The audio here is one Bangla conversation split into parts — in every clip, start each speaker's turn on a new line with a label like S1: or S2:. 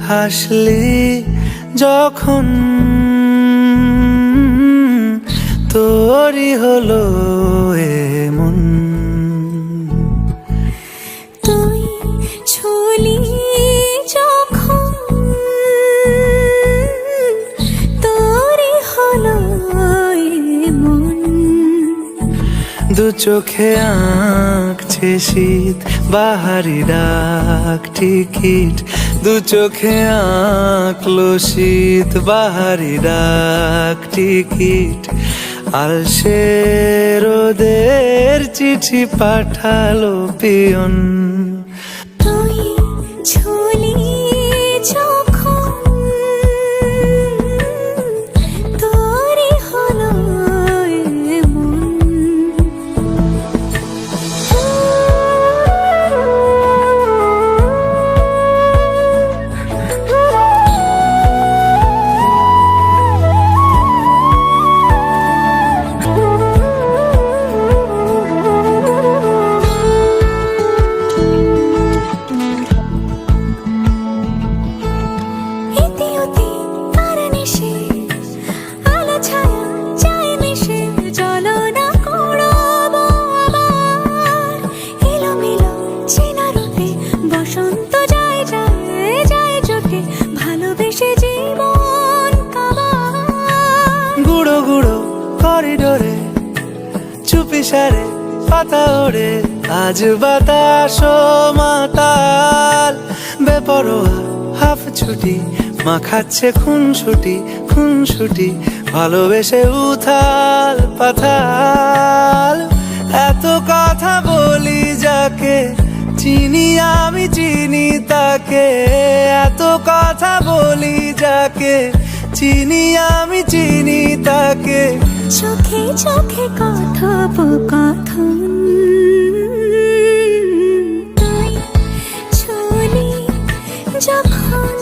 S1: হাসলি যখন তোরই হলো এমন।
S2: তুই ছুলি যখন তোরই হলো এমন।
S1: দু চোখে আঁকছে শীত বাহারি ডাক টিকিট, দু চোখে আঁকলো শীত বাহারি ডাক টিকিট। আলসে রোদের চিঠি পাঠালো পিয়ন।
S2: তুই ছুলি যখন তোরই হলো এমন।
S1: গুঁড়ো গুঁড়ো করিডোরে চুপি সারে পাতা ওড়ে, আজ বাতাস মাতাল বেপরোয়া হাফ ছুটি। মাখাচ্ছে খুনসুটি ভালোবেসে উথাল পাথাল। এত কথা বলি যাকে চিনি আমি চিনি তাকে, এত কথা বলি যাকে চিনি আমি চিনি তাকে।
S2: চোখে চোখে কথোপকথন, তুই ছুলি যখন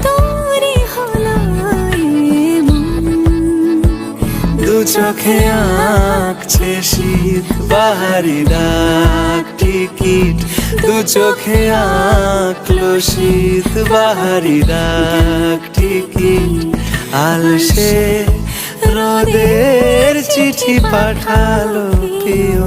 S2: তোরই হলো এমন।
S1: দু চোখে আঁকছে শীত বাহারি ডাক টিকিট, দু চোখে আঁকলো শীত বাহারি ডাক টিকিট। আলসে রোদের চিঠি পাঠালো পিয়ন।